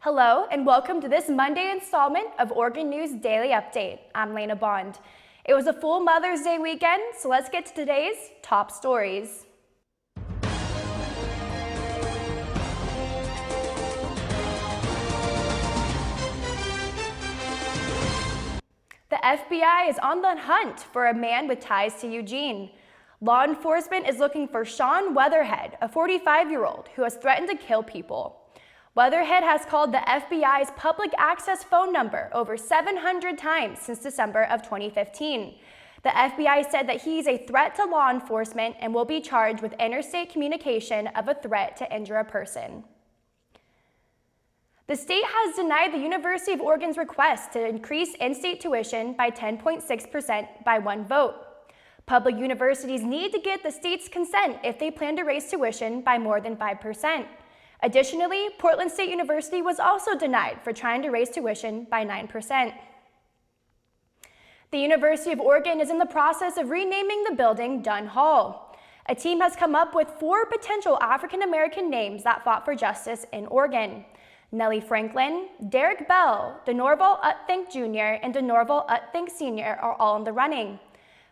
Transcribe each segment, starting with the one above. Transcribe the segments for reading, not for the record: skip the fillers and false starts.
Hello and welcome to this Monday installment of Oregon News Daily Update. I'm Lena Bond. It was a full Mother's Day weekend, so let's get to today's top stories. The FBI is on the hunt for a man with ties to Eugene. Law enforcement is looking for Sean Weatherhead, a 45-year-old who has threatened to kill people. Weatherhead has called the FBI's public access phone number over 700 times since December of 2015. The FBI said that he's a threat to law enforcement and will be charged with interstate communication of a threat to injure a person. The state has denied the University of Oregon's request to increase in-state tuition by 10.6% by one vote. Public universities need to get the state's consent if they plan to raise tuition by more than 5%. Additionally, Portland State University was also denied for trying to raise tuition by 9%. The University of Oregon is in the process of renaming the building Dunn Hall. A team has come up with 4 potential African-American names that fought for justice in Oregon. Nellie Franklin, Derek Bell, DeNorval Uthink Jr., and DeNorval Uthink Sr. are all in the running.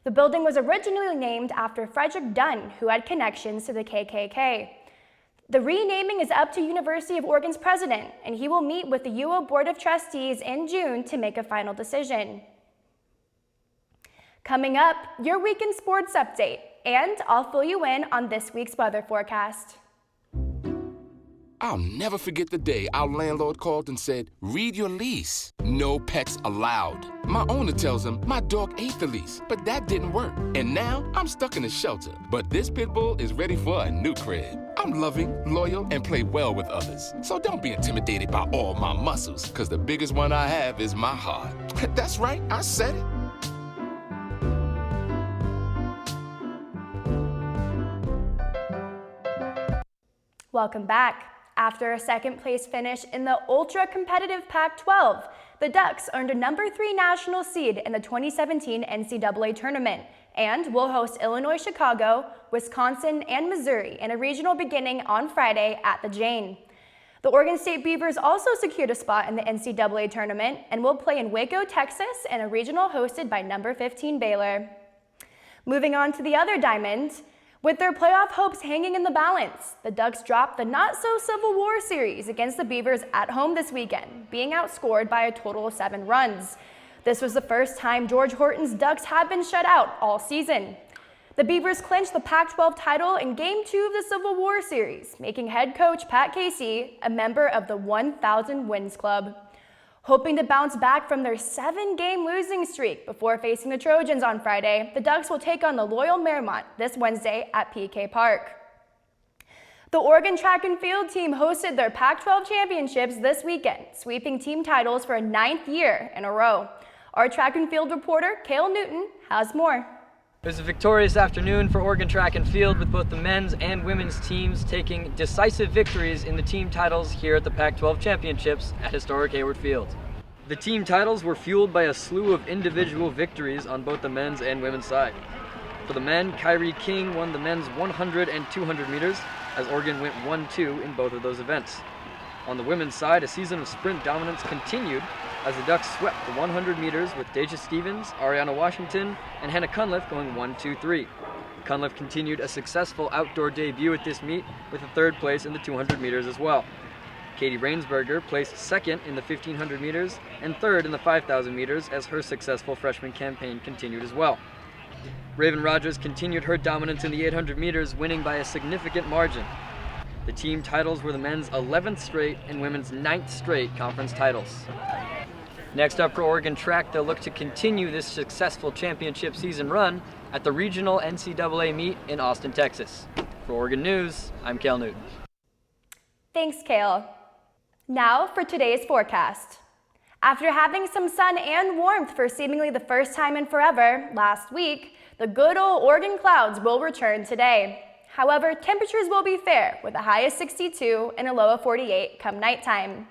The building was originally named after Frederick Dunn, who had connections to the KKK. The renaming is up to University of Oregon's president, and he will meet with the UO Board of Trustees in June to make a final decision. Coming up, your weekend sports update, and I'll fill you in on this week's weather forecast. I'll never forget the day our landlord called and said, "Read your lease. No pets allowed." My owner tells him my dog ate the lease, but that didn't work. And now I'm stuck in a shelter. But this pit bull is ready for a new crib. I'm loving, loyal, and play well with others. So don't be intimidated by all my muscles, because the biggest one I have is my heart. That's right, I said it. Welcome back. After a second-place finish in the ultra-competitive Pac-12, the Ducks earned a number 3 national seed in the 2017 NCAA tournament and will host Illinois, Chicago, Wisconsin, and Missouri in a regional beginning on Friday at the Jane. The Oregon State Beavers also secured a spot in the NCAA tournament and will play in Waco, Texas, in a regional hosted by number 15 Baylor. Moving on to the other diamond. With their playoff hopes hanging in the balance, the Ducks dropped the not-so-Civil War series against the Beavers at home this weekend, being outscored by a total of 7 runs. This was the first time George Horton's Ducks have been shut out all season. The Beavers clinched the Pac-12 title in Game 2 of the Civil War series, making head coach Pat Casey a member of the 1,000 Wins Club. Hoping to bounce back from their 7-game losing streak before facing the Trojans on Friday, the Ducks will take on the Loyal Marymount this Wednesday at PK Park. The Oregon track and field team hosted their Pac-12 championships this weekend, sweeping team titles for a 9th year in a row. Our track and field reporter, Cale Newton, has more. It was a victorious afternoon for Oregon track and field, with both the men's and women's teams taking decisive victories in the team titles here at the Pac-12 championships at historic Hayward Field. The team titles were fueled by a slew of individual victories on both the men's and women's side. For the men, Kyrie King won the men's 100 and 200 meters, as Oregon went 1-2 in both of those events. On the women's side, a season of sprint dominance continued as the Ducks swept the 100 meters with Deja Stevens, Ariana Washington, and Hannah Cunliffe going 1-2-3. Cunliffe continued a successful outdoor debut at this meet with a 3rd place in the 200 meters as well. Katie Rainsberger placed 2nd in the 1,500 meters and 3rd in the 5,000 meters as her successful freshman campaign continued as well. Raven Rogers continued her dominance in the 800 meters, winning by a significant margin. The team titles were the men's 11th straight and women's 9th straight conference titles. Next up for Oregon track, they'll look to continue this successful championship season run at the regional NCAA meet in Austin, Texas. For Oregon News, I'm Cale Newton. Thanks, Cale. Now for today's forecast. After having some sun and warmth for seemingly the first time in forever last week, the good old Oregon clouds will return today. However, temperatures will be fair, with a high of 62 and a low of 48 come nighttime.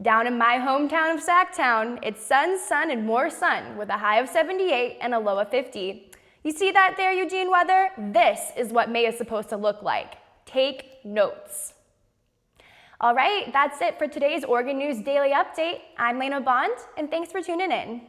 Down in my hometown of Sacktown, it's sun, and more sun, with a high of 78 and a low of 50. You see that there, Eugene weather? This is what May is supposed to look like. Take notes. All right, that's it for today's Oregon News Daily Update. I'm Lena Bond, and thanks for tuning in.